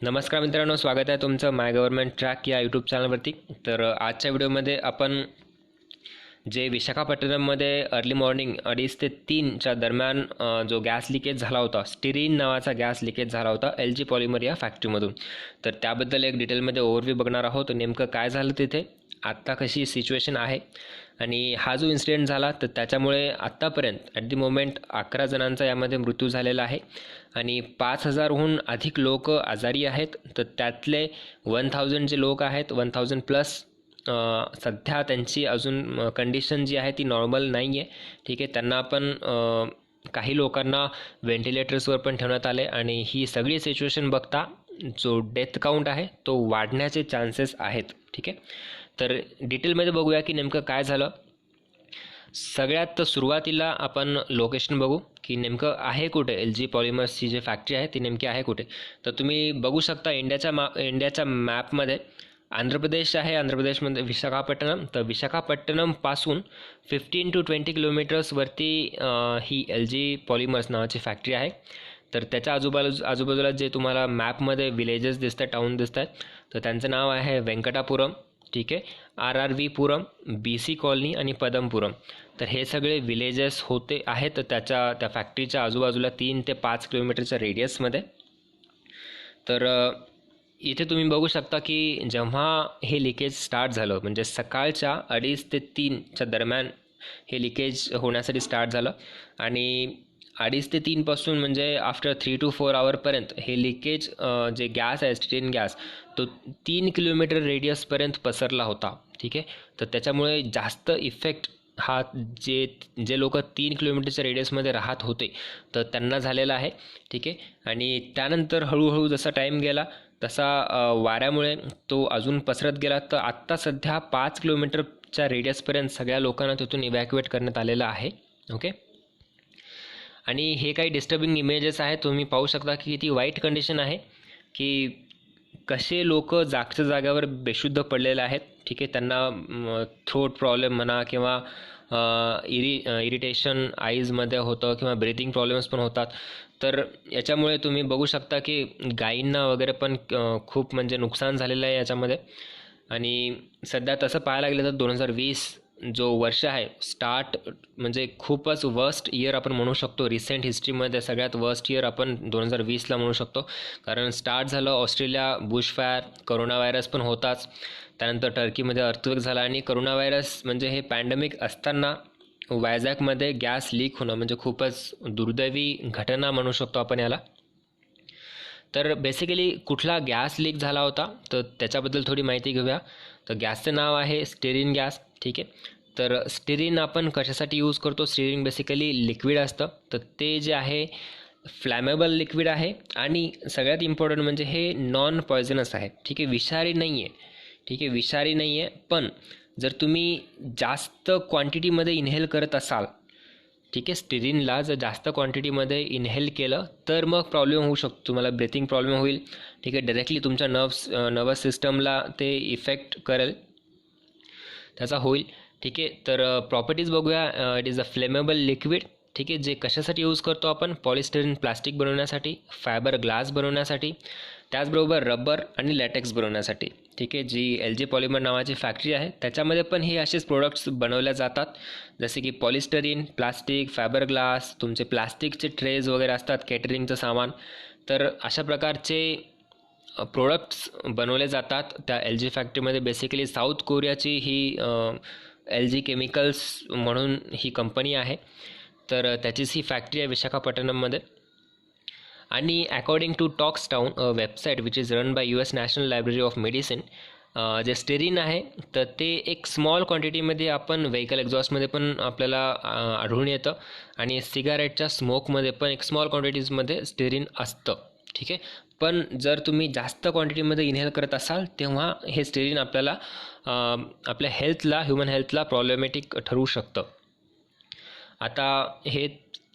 नमस्कार मित्रांनो, स्वागत आहे तुमचं माय गव्हर्नमेंट ट्रॅक या यूट्यूब चॅनलवरती. तर आजच्या व्हिडिओमध्ये आपण जे विशाखापट्टणममध्ये अर्ली मॉर्निंग 2:30 ते 3च्या दरम्यान जो गॅस लिकेज झाला होता, स्टिरीन नावाचा गॅस लिकेज झाला होता LG पॉलिमर या फॅक्टरीमधून. तर त्याबद्दल एक डिटेलमध्ये ओव्हरव्ह्यू बघणार आहोत. नेमकं काय झालं तिथे, आत्ता कशी सिच्युएशन आहे आणि हा जो इन्सिडेंट झाला तर त्याच्यामुळे आत्तापर्यंत ॲट दी मोमेंट 11 जणांचा यामध्ये मृत्यू झालेला आहे आणि 5,000हून अधिक लोक आजारी आहेत. तर त्यातले 1,000 जे लोक आहेत, 1,000 प्लस सध्या त्यांची अजून कंडिशन जी आहे ती नॉर्मल नाही आहे. ठीक आहे, त्यांना पण काही लोकांना व्हेंटिलेटर्सवर पण ठेवण्यात आले आणि ही सगळी सिच्युएशन बघता जो डेथ काउंट आहे तो वाढण्याचे चान्सेस आहेत. ठीक आहे, तर डिटेलमध्ये बघूया की नेमकं काय झालं. सगळ्यात सुरुवातीला आपण लोकेशन बघू की नेमकं आहे कुठे. LG पॉलिमर्सची जी फॅक्टरी आहे ती नेमकी आहे कुठे. तर तुम्ही बघू शकता इंडियाच्या मॅपमध्ये आंध्र प्रदेश आहे. आंध्र प्रदेशमध्ये विशाखापट्टणम. तर विशाखापट्टणमपासून 15 to 20 किलोमीटर्सवरती ही LG पॉलिमर्स नावाची फॅक्टरी आहे. तर त्याच्या आजूबाजूला जे तुम्हाला मॅपमध्ये विलेजेस दिसत आहेत, टाऊन दिसत आहेत, तर त्यांचं नाव आहे वेंकटापुरम. ठीक आहे, RRV पुरम, BC कॉलनी आणि पदमपुरम. तर हे सगळे विलेजेस होते आहेत त्या फॅक्टरीच्या आजूबाजूला 3 ते 5 किलोमीटरच्या रेडियसमध्ये. तर इथे तुम्ही बघू शकता की जेव्हा हे लिकेज स्टार्ट झालं, म्हणजे सकाळच्या 2:30 ते 3च्या दरम्यान हे लिकेज होण्यासाठी स्टार्ट झालं आणि 2:30 ते 3पासून म्हणजे आफ्टर 3 to 4 आवरपर्यंत हे लिकेज जे गॅस आहे, स्टिरीन गॅस, तो 3 किलोमीटर रेडियसपर्यंत पसरला होता. ठीक आहे, तर त्याच्यामुळे जास्त इफेक्ट हा जे लोक 3 किलोमीटरच्या रेडियसमध्ये राहत होते तर त्यांना झालेला आहे. ठीक आहे, आणि त्यानंतर हळूहळू जसा टाईम गेला तसा वाऱ्यामुळे तो अजून पसरत गेला. तर आत्ता सध्या 5 किलोमीटरच्या रेडियसपर्यंत सगळ्या लोकांना तिथून इव्हॅक्युएट करण्यात आलेलं आहे. ओके, आणि हे काही डिस्टर्बिंग इमेजेस आहेत. तुम्ही पाहू शकता की किती वाईट कंडिशन आहे, की कसे लोक जागच्या जाग्यावर बेशुद्ध पडलेले आहेत. ठीक आहे, त्यांना थ्रोट प्रॉब्लेम म्हणा किंवा इरिटेशन आईजमध्ये होतं किंवा ब्रीथिंग प्रॉब्लेम्स पण होतात. तर याच्यामुळे तुम्ही बघू शकता की गायींना वगैरे पण खूप म्हणजे नुकसान झालेलं आहे याच्यामध्ये. आणि सध्या तसं पाहायला गेलं तर 2020 जो वर्ष आहे स्टार्ट म्हणजे खूपच वर्स्ट इयर आपण म्हणू शकतो. रिसेंट हिस्ट्रीमध्ये सगळ्यात वर्स्ट इयर आपण 2020ला म्हणू शकतो. कारण स्टार्ट झालं ऑस्ट्रेलिया बुशफायर, करोना व्हायरस पण होताच, त्यानंतर टर्कीमध्ये अर्थक्वेक झाला आणि करोना व्हायरस म्हणजे हे पॅन्डेमिक असताना वायझॅकमध्ये गॅस लीक होणं म्हणजे खूपच दुर्दैवी घटना म्हणू शकतो आपण याला. तर बेसिकली कुठला गॅस लीक झाला होता तर त्याच्याबद्दल थोडी माहिती घेऊया. तर गॅसचं नाव आहे स्टिरीन गॅस. ठीक आहे, तर स्टिरीन आपण कशासाठी यूज करतो. स्टिरीन बेसिकली लिक्विड असतं, तर ते जे आहे फ्लॅमेबल लिक्विड आहे आणि सगळ्यात इम्पॉर्टंट म्हणजे हे नॉन पॉयझनस आहे. ठीक आहे, विषारी नाही आहे. ठीक आहे, विषारी नाही आहे, पण जर तुम्ही जास्त क्वांटिटीमध्ये इनहेल करत असाल, ठीक आहे, स्टिरीनला जर जास्त क्वांटिटीमध्ये इनहेल केलं तर मग प्रॉब्लेम होऊ शकतो. तुम्हाला ब्रिथिंग प्रॉब्लेम होईल. ठीक आहे, डायरेक्टली तुमच्या नर्वस सिस्टमला ते इफेक्ट करेल, त्याचा होईल. ठीक आहे, तर प्रॉपर्टीज बघूया. It is a flammable liquid. ठीक आहे, जे कशासाठी यूज करतो आपण, पॉलिस्टिरीन प्लास्टिक बनवण्यासाठी, फायबर ग्लास बनवण्यासाठी, त्याचबरोबर रबर आणि लॅटेक्स बनवण्यासाठी. ठीक आहे, जी LG पॉलिमर नावाची फॅक्टरी आहे त्याच्यामध्ये पण हे असेच प्रोडक्ट्स बनवल्या जातात, जसे की पॉलिस्टरीन, प्लास्टिक, फायबर ग्लास, तुमचे प्लास्टिकचे ट्रेज वगैरे असतात, कॅटरिंगचं सामान. तर अशा प्रकारचे प्रोडक्ट्स बनवले जातात त्या LG फॅक्टरीमध्ये. बेसिकली साऊथ कोरियाची ही LG केमिकल्स म्हणून ही कंपनी आहे. तर त्याचीच ही फॅक्टरी आहे विशाखापट्टणममध्ये. आणि according to Toxtown website which is run by US National Library of Medicine, जे स्टिरीन आहे तर ते एक स्मॉल क्वांटिटीमध्ये आपण व्हेकल एक्झॉस्टमध्ये पण आपल्याला आढळून येतं आणि सिगारेटच्या स्मोकमध्ये पण एक स्मॉल क्वांटिटीजमध्ये स्टिरीन असतं. ठीक आहे, पण जर तुम्ही जास्त क्वांटिटीमध्ये इनहेल करत असाल तेव्हा हे स्टिरीन आपल्याला आपल्या हेल्थला, ह्युमन हेल्थला प्रॉब्लेमॅटिक ठरू शकतं. आता हे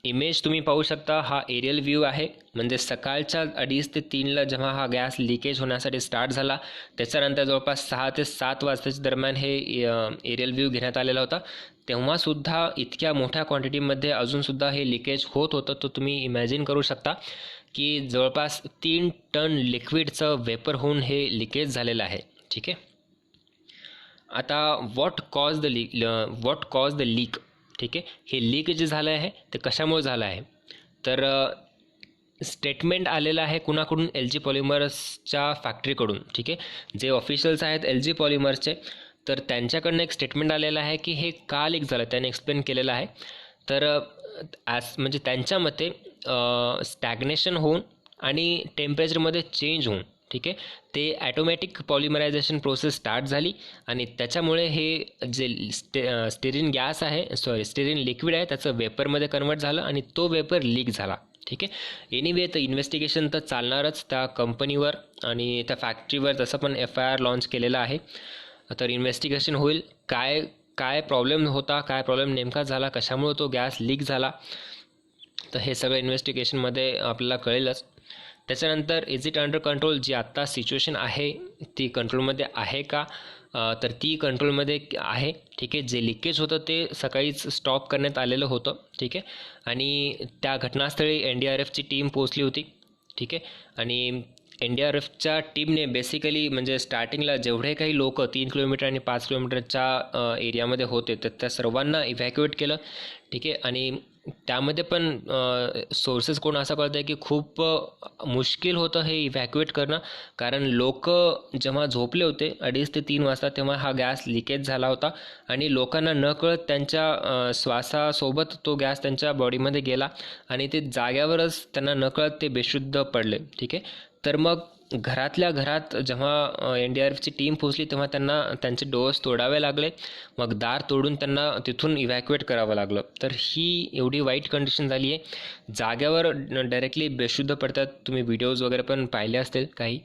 इमेज तुम्ही पाहू शकता, हा एरियल व्ह्यू आहे. म्हणजे सकाळच्या 2:30 ते 3ला जेव्हा हा गॅस लिकेज होण्यासाठी स्टार्ट झाला त्याच्यानंतर जवळपास 6 ते 7 वाजताच्या दरम्यान हे एरियल व्ह्यू घेण्यात आलेला होता. तेव्हासुद्धा इतक्या मोठ्या क्वांटिटीमध्ये अजूनसुद्धा हे लिकेज होत होतं. तर तुम्ही इमॅजिन करू शकता की जवळपास 3 टन लिक्विडचं वेपर होऊन हे लिकेज झालेलं आहे. ठीक आहे. आता व्हॉट कॉज द लीक. ठीक आहे. हे लीक जे झालं आहे ते कशामुळे झालं आहे, तर स्टेटमेंट आलेलं आहे कुणाकडून, एल जी पॉलिमर्सच्या फॅक्टरीकडून. ठीक आहे. जे ऑफिशियल्स आहेत एल जी पॉलिमर्सचे, तर त्यांच्याकडनं एक स्टेटमेंट आलेलं आहे की हे का लीक झालं, त्याने एक्सप्लेन केलेलं आहे. तर म्हणजे त्यांच्या मते स्टॅग्नेशन होऊन आणि टेम्परेचरमध्ये चेंज होऊन, ठीक आहे, ते ॲटोमॅटिक पॉलिमरायझेशन प्रोसेस स्टार्ट झाली आणि त्याच्यामुळे हे जे स्टेरीन गॅस आहे, स्टेरीन लिक्विड आहे, त्याचं वेपरमध्ये कन्वर्ट झालं आणि तो वेपर लीक झाला. ठीक आहे. एनिवे तर इन्व्हेस्टिगेशन तर चालणारच त्या कंपनीवर आणि त्या फॅक्टरीवर, तसं पण FIR लॉन्च केलेला आहे. तर इन्व्हेस्टिगेशन होईल, काय काय प्रॉब्लेम होता, काय प्रॉब्लेम नेमका झाला, कशामुळे तो गॅस लीक झाला, तर हे सगळं इन्व्हेस्टिगेशनमध्ये आपल्याला कळेलच. त्याच्यानंतर इज इट अंडर कंट्रोल, जी आत्ता सिच्युएशन आहे ती कंट्रोलमध्ये आहे का, तर ती कंट्रोलमध्ये आहे. ठीक आहे. जे लिकेज होतं ते सकाळीच स्टॉप करण्यात आलेलं होतं. ठीक आहे. आणि त्या घटनास्थळी NDRFची टीम पोहोचली होती. ठीक आहे. आणि NDRFच्या टीमने बेसिकली म्हणजे स्टार्टिंगला जेवढे काही लोक 3 किलोमीटर आणि 5 किलोमीटरच्या एरियामध्ये होते तर त्या सर्वांना इव्हॅक्युएट केलं. ठीक आहे. आणि त्यामध्ये पण सोर्सेस कोण असं कळतं आहे की खूप मुश्किल होतं हे इव्हॅक्युएट करणं, कारण लोक जेव्हा झोपले होते 2:30 ते 3 वाजता तेव्हा हा गॅस लिकेज झाला होता आणि लोकांना नकळत त्यांच्या श्वासासोबत तो गॅस त्यांच्या बॉडीमध्ये गेला आणि ते जाग्यावरच त्यांना नकळत ते बेशुद्ध पडले. ठीक आहे. तर मग घरातल्या घरात जेव्हा NDRFची टीम पोहोचली तेव्हा त्यांना त्यांचे डोअर्स तोडावे लागले, मग दार तोडून त्यांना तिथून इव्हॅक्युएट करावं लागलं. तर ही एवढी वाईट कंडिशन झाली आहे, जाग्यावर डायरेक्टली बेशुद्ध पडतात. तुम्ही व्हिडिओज वगैरे पण पाहिले असतील काही.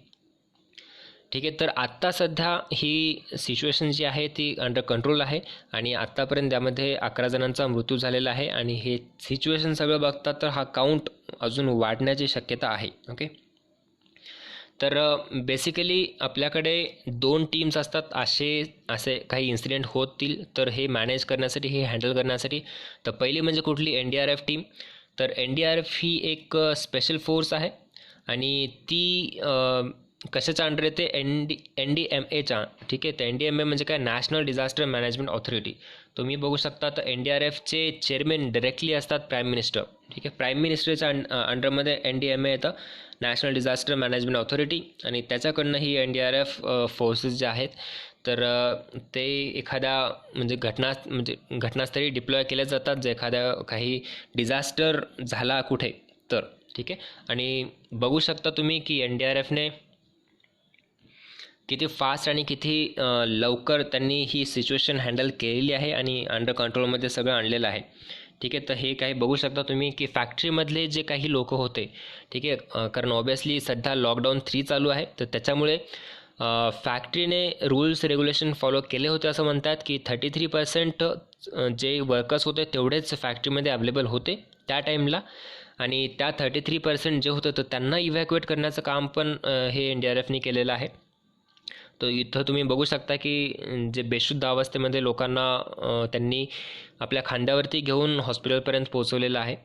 ठीक आहे. तर आत्ता सध्या ही सिच्युएशन जी आहे ती अंडर कंट्रोल आहे आणि आत्तापर्यंत त्यामध्ये 11 जणांचा मृत्यू झालेला आहे आणि हे सिच्युएशन सगळं बघतात तर हा काउंट अजून वाढण्याची शक्यता आहे. ओके. तर बेसिकली आपल्याकडे 2 टीम्स असतात. असे काही इन्सिडेंट होतील तर हे मॅनेज करण्यासाठी, हे हँडल करण्यासाठी. तर पहिली म्हणजे कुठली, NDRF टीम. तर NDRF ही एक स्पेशल फोर्स आहे आणि ती कशाच्या अंडर येते, NDMAच्या. ठीक आहे. तर NDMA म्हणजे काय, नॅशनल डिझास्टर मॅनेजमेंट ऑथॉरिटी. तुम्ही बघू शकता तर NDRFचे चेअरमॅन डायरेक्टली असतात प्राईम मिनिस्टर. ठीक आहे. प्राईम मिनिस्टरच्या अंडरमध्ये NDMA येतं, नॅशनल डिझास्टर मॅनेजमेंट ऑथॉरिटी, आणि त्याच्याकडनं ही NDRF फोर्सेस जे आहेत तर ते एखाद्या म्हणजे घटनास्थळी डिप्लॉय केले जातात, जे एखाद्या काही डिझास्टर झाला कुठे तर. ठीक आहे. आणि बघू शकता तुम्ही की NDRFने किती फास्ट आणि किती लवकर त्यांनी ही सिच्युएशन हँडल केलेली आहे आणि अंडर कंट्रोलमध्ये सगळं आणलेलं आहे. ठीक आहे. तर हे काही बघू शकता तुम्ही की फॅक्टरीमधले जे काही लोक होते, ठीक आहे, कारण ऑब्वियसली सध्या लॉकडाऊन 3 चालू आहे, तर त्याच्यामुळे फॅक्टरीने रूल्स रेग्युलेशन फॉलो केले होते. असं म्हणतात की 33% जे वर्कर्स होते तेवढेच फॅक्टरीमध्ये अवेलेबल होते त्या टाईमला, आणि त्या 33% जे होतं तर त्यांना इव्हॅक्युएट करण्याचं काम पण हे NDRFने केलेलं आहे. तर इथं तुम्ही बघू शकता की जे बेशुद्ध अवस्थेमध्ये लोकांना त्यांनी आपल्या खांद्यावरती घेऊन हॉस्पिटलपर्यंत पोहोचवलेलं आहे.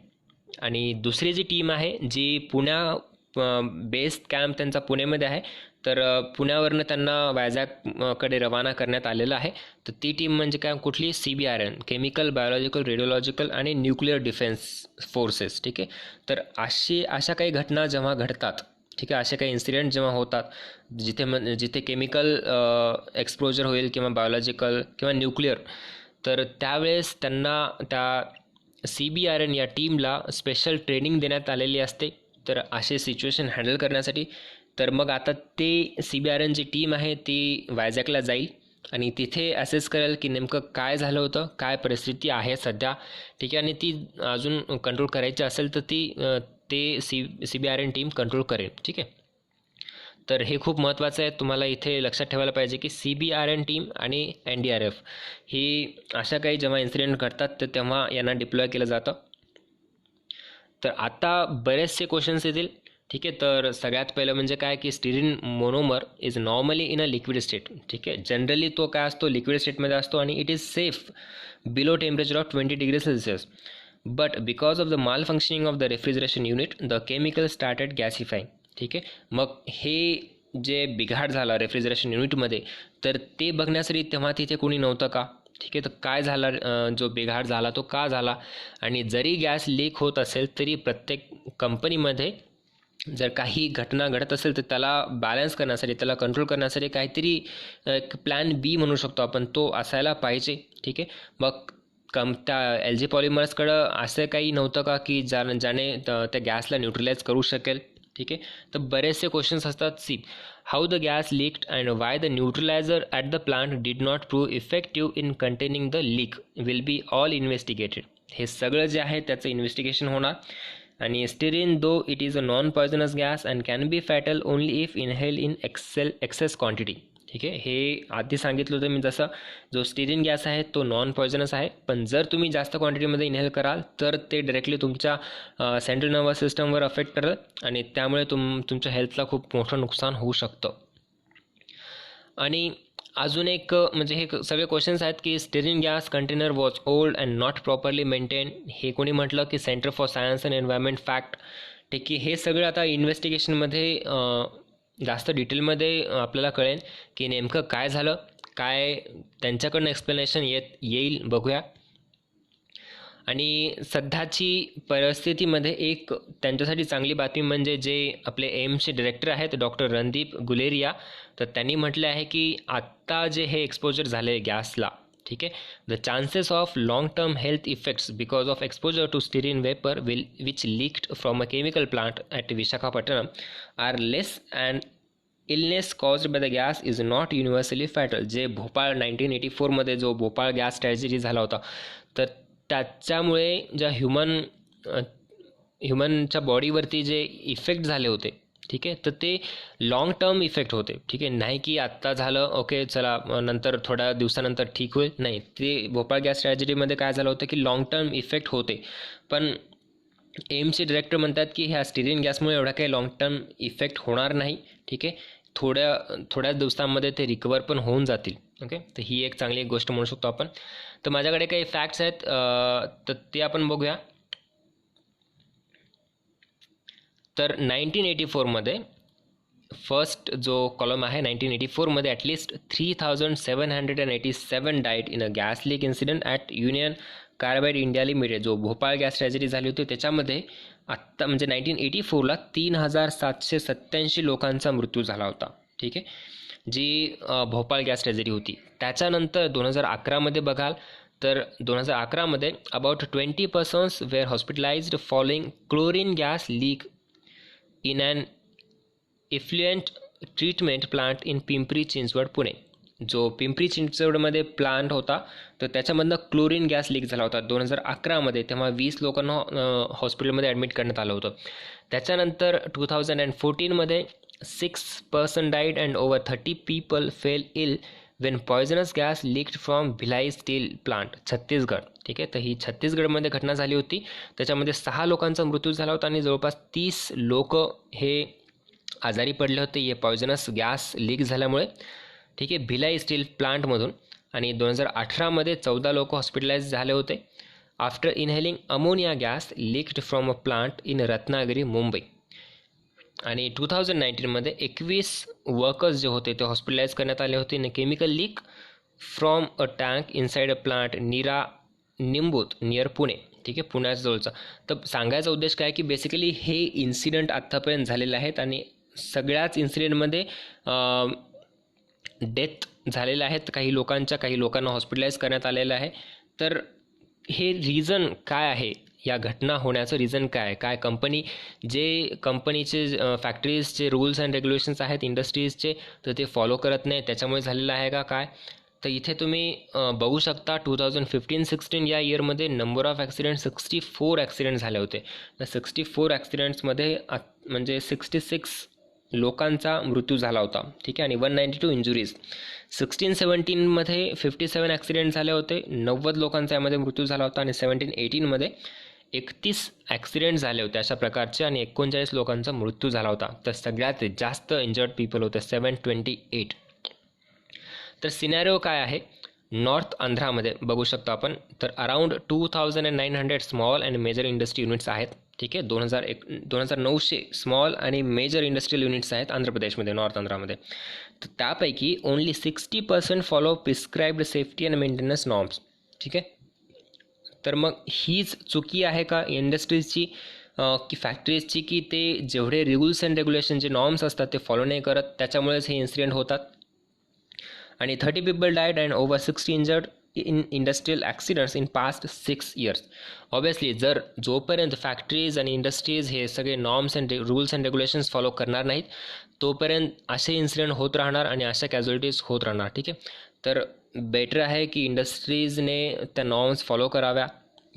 आणि दुसरी जी टीम आहे जी बेस कॅम्प त्यांचा पुणेमध्ये आहे, तर पुण्यावरनं त्यांना वैजागकडे रवाना करण्यात आलेलं आहे. तर ती टीम म्हणजे काय, कुठली, CBRN, केमिकल, बायोलॉजिकल, रेडिओलॉजिकल आणि न्यूक्लिअर डिफेन्स फोर्सेस. ठीक आहे. तर अशा काही घटना जेव्हा घडतात, ठीक आहे, असे काही इन्सिडेंट जेव्हा होतात जिथे केमिकल एक्सपोजर होईल किंवा बायोलॉजिकल किंवा न्यूक्लिअर, तर त्यावेळेस त्यांना त्या CBRN या टीमला स्पेशल ट्रेनिंग देण्यात आलेली असते तर असे सिच्युएशन हँडल करण्यासाठी. तर मग आता ते CBRN जी टीम आहे ती वैजागला जाईल आणि तिथे असेस करेल की नेमकं काय झालं होतं, काय परिस्थिती आहे सध्या. ठीक आहे. आणि ती अजून कंट्रोल करायची असेल तर ते CBRN टीम कंट्रोल करेल. ठीक आहे. तर हे खूप महत्त्वाचं आहे, तुम्हाला इथे लक्षात ठेवायला पाहिजे की CBRN टीम आणि NDRF ही अशा काही जेव्हा इन्सिडेंट घडतात तर तेव्हा यांना डिप्लॉय केलं जातं. तर आता बरेचसे क्वेश्चन्स येतील. ठीक आहे. तर सगळ्यात पहिलं म्हणजे काय की styrene monomer is normally in a liquid state. ठीक आहे. जनरली तो काय असतो, लिक्विड स्टेटमध्ये असतो आणि it is safe below temperature of 20 degree Celsius. But because of the malfunctioning of the refrigeration unit the chemical started gasifying. ठीक आहे, मग हे जे बिघाड झाला रेफ्रिजरेशन युनिटमध्ये तर ते बघण्यासाठी तेव्हा तिथे कोणी नव्हतं का? ठीक आहे, तर काय झाला, जो बिघाड झाला तो का झाला? आणि जरी गॅस लीक होत असेल तरी प्रत्येक कंपनीमध्ये जर काही घटना घडत असेल तर त्याला बॅलन्स करण्यासाठी, त्याला कंट्रोल करण्यासाठी काहीतरी एक प्लॅन बी म्हणू शकतो आपण, तो असायला पाहिजे. ठीक आहे, मग त्या एल जी पॉलिमर्सकडं असं काही नव्हतं का की ज्याने त्या गॅसला न्यूट्रलाइज करू शकेल? ठीक आहे, तर बरेचसे क्वेश्चन्स असतात. See how the gas leaked and why the neutraliser at the plant did not prove effective in containing the leak will be all investigated. हे सगळं जे आहे त्याचं इन्व्हेस्टिगेशन होणार. आणि styrene though it is a non poisonous gas and can be fatal only if inhale in excess quantity. ठीक आहे, हे आधी सांगितलं होतं मी जसं, जो स्टिरीन गॅस आहे तो नॉन पॉयझनस आहे, पण जर तुम्ही जास्त क्वांटिटीमध्ये इनहेल कराल तर ते डायरेक्टली तुमच्या सेंट्रल नर्वस सिस्टमवर अफेक्ट करेल आणि त्यामुळे तुमच्या हेल्थला खूप मोठं नुकसान होऊ शकतं. आणि अजून एक म्हणजे हे सगळे क्वेश्चन्स आहेत की styrene gas container was old and not properly maintain. हे कोणी म्हटलं की Centre for Science and Environment fact. ठीक आहे, हे सगळं आता इन्व्हेस्टिगेशनमध्ये जास्त डिटेलमध्ये आपल्याला कळेल की नेमकं काय झालं, काय त्यांच्याकडनं एक्सप्लेनेशन येईल बघूया. आणि सध्याची परिस्थितीमध्ये एक त्यांच्यासाठी चांगली बातमी म्हणजे जे आपले एम्सचे डिरेक्टर आहेत डॉक्टर रणदीप गुलेरिया, तर त्यांनी म्हटलं आहे की आत्ता जे हे एक्सपोजर झाले गॅसला, ठीक आहे, the chances of long term health effects because of exposure to styrene vapour which leaked from a chemical plant at Visakhapatnam are less and illness caused by the gas is not universally fatal. जे भोपाळ 1984मध्ये जो Bhopal gas tragedy झाला होता, तर त्याच्यामुळे ज्या ह्युमनच्या बॉडीवरती जे effect झाले होते, ठीक आहे, तर ते लाँग टर्म इफेक्ट होते. ठीक आहे, नाही की आत्ता झालं ओके चला नंतर थोड्या दिवसानंतर ठीक होईल, नाही. ते भोपाळ गॅस ट्रॅजेडीमध्ये काय झालं होतं की लाँग टर्म इफेक्ट होते. पण एम्सचे डिरेक्टर म्हणतात की ह्या स्टिरीन गॅसमुळे एवढा काही लाँग टर्म इफेक्ट होणार नाही. ठीक आहे, थोड्या दिवसांमध्ये ते रिकवर पण होऊन जातील. ओके, तर ही एक चांगली गोष्ट म्हणू शकतो आपण. तर माझ्याकडे काही फॅक्ट्स आहेत, तर ते आपण बघूया. तर 1984मध्ये फर्स्ट जो कॉलम आहे 1984मध्ये at least 3787 died in a gas leak incident at Union Carbide India Limited. जो भोपाळ गॅस ट्रॅजेडी झाली होती त्याच्यामध्ये आत्ता म्हणजे 1984ला 3787 लोकांचा मृत्यू झाला होता. ठीक आहे, जी भोपाळ गॅस ट्रॅजेडी होती. त्याच्यानंतर 2011मध्ये बघाल तर 2011मध्ये about 20 persons were hospitalised following chlorine gas leak in an effluent treatment plant in Pimpri Chinchwad Pune. जो पिंपरी चिंचवडमध्ये प्लांट होता तर त्याच्यामधनं क्लोरीन गॅस लीक झाला होता 2011मध्ये. तेव्हा 20 लोकांना हॉस्पिटलमध्ये ॲडमिट करण्यात आलं होतं. त्याच्यानंतर 2014मध्ये 6 person died and over 30 people fell ill when poisonous gas leaked from Bhilai steel plant Chhattisgarh. ठीक आहे, तर ही छत्तीसगडमध्ये घटना झाली होती. त्याच्यामध्ये 6 लोकांचा मृत्यू झाला होता आणि जवळपास 30 लोक हे आजारी पडले होते हे पॉयझनस गॅस लीक झाल्यामुळे. ठीक आहे, भिलाई स्टील प्लांटमधून. आणि 2018मध्ये 14 लोक हॉस्पिटलाइज झाले होते after inhaling ammonia gas leaked from a plant in Ratnagiri Mumbai. आणि 2019मध्ये 21 वर्कर्स जे होते ते हॉस्पिटलाइज करण्यात आले होते in chemical leak from a tank inside a plant Nira Nimbut near Pune. ठीक आहे, पुण्याजवळचा. तर सांगायचा उद्देश काय की बेसिकली हे इन्सिडेंट आत्तापर्यंत झालेले आहेत आणि सगळ्याच इन्सिडेंटमध्ये डेथ झालेल्या आहेत काही लोकांना हॉस्पिटलाइज करण्यात आलेलं आहे. तर हे रिझन काय आहे, या घटना होण्याचं रिझन काय कंपनीचे फॅक्टरीजचे रूल्स अँड रेग्युलेशन्स आहेत इंडस्ट्रीजचे तर ते फॉलो करत नाही त्याच्यामुळे झालेलं आहे का काय? तर इथे तुम्ही बघू शकता 2015-16 या इयरमध्ये नंबर ऑफ ॲक्सिडेंट 64 ॲक्सिडेंट झाले होते. तर 64 ॲक्सिडेंट्समध्ये म्हणजे 66 लोकांचा मृत्यू झाला होता. ठीक आहे, आणि 192 इंजुरीज. 16-17मध्ये 57 ॲक्सिडेंट झाले होते, 90 लोकांचा यामध्ये मृत्यू झाला होता. आणि 17-18मध्ये 31 ॲक्सिडेंट झाले होते अशा प्रकारचे आणि 39 लोकांचा मृत्यू झाला होता. तर सगळ्यात जास्त इंजर्ड पीपल होते 728. तर सिनॅरिओ काय आहे नॉर्थ आंध्रामध्ये बघू शकतो आपण. तर around 2900 small and major industry units आहेत. ठीक आहे, 2900 स्मॉल आणि मेजर इंडस्ट्रियल युनिट्स आहेत आंध्र प्रदेशमध्ये, नॉर्थ आंध्रामध्ये. तर त्यापैकी only 60% follow prescribed safety and maintenance norms. ठीक आहे, तर मग हीच चुकी आहे का इंडस्ट्रीजची की फॅक्टरीजची, की ते जेवढे रूल्स अँड रेग्युलेशन जे नॉर्म्स असतात ते फॉलो नाही करत, त्याच्यामुळेच हे इन्सिडेंट होतात. आणि 30 people died and over 60 injured in industrial accidents in past 6 years. Obviously जर जोपर्यंत फॅक्टरीज आणि इंडस्ट्रीज हे सगळे norms and rules and regulations follow करणार नाहीत, तोपर्यंत असे इन्सिडेंट होत राहणार आणि अशा कॅज्युअलिटीज होत राहणार. ठीक आहे, तर बेटर आहे की इंडस्ट्रीजने त्या नॉर्म्स फॉलो कराव्या.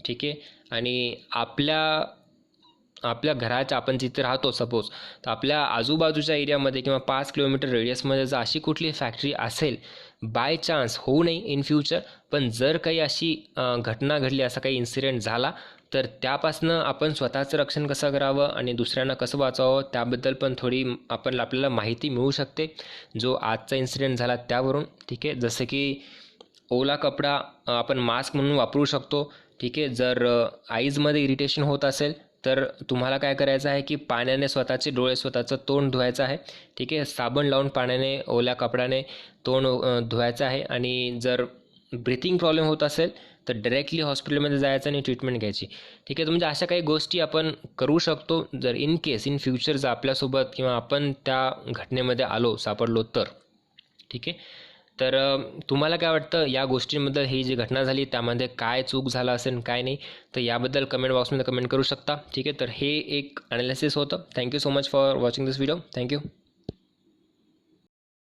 ठीक आहे, आणि आपल्या घराच्या, आपण जिथे राहतो सपोज, तर आपल्या आजूबाजूच्या एरियामध्ये किंवा 5 किलोमीटर रेडियसमध्ये जर अशी कुठली फॅक्टरी असेल, बाय चान्स होऊ नये इन फ्युचर, पण जर काही अशी घटना घडली, असा काही इन्सिडेंट झाला, तर त्यापासनं आपण स्वतःचं रक्षण कसं करावं आणि दुसऱ्यांना कसं वाचवावं त्याबद्दल पण थोडी आपल्याला माहिती मिळू शकते, जो आजचा इन्सिडेंट झाला त्यावरून. ठीक आहे, जसं की ओला कपडा आपण मास्क म्हणून वापरू शकतो. ठीक आहे, जर आईजमध्ये इरिटेशन होत असेल तर तुम्हाला काय करायचं आहे की पाण्याने स्वतःचे डोळे, स्वतःचं तोंड धुवायचं आहे. ठीक आहे, साबण लावून पाण्याने, ओल्या कपड्याने तोंड धुवायचं आहे. आणि जर ब्रिथिंग प्रॉब्लेम होत असेल तर डायरेक्टली हॉस्पिटलमध्ये जायचं आणि ट्रीटमेंट घ्यायची. ठीक आहे, तर म्हणजे अशा काही गोष्टी आपण करू शकतो जर इन केस इन फ्युचर जर आपल्यासोबत किंवा आपण त्या घटनेमध्ये सापडलो तर. ठीक आहे, तर तुम्हाला काय वाटतं या गोष्टींबद्दल, ही जी घटना झाली त्यामध्ये काय चूक झाला असेल काय नाही, तर याबद्दल कमेंट बॉक्समध्ये कमेंट करू शकता. ठीक आहे, तर हे एक ॲनालिसिस होतं. Thank you so much for watching this video. Thank you.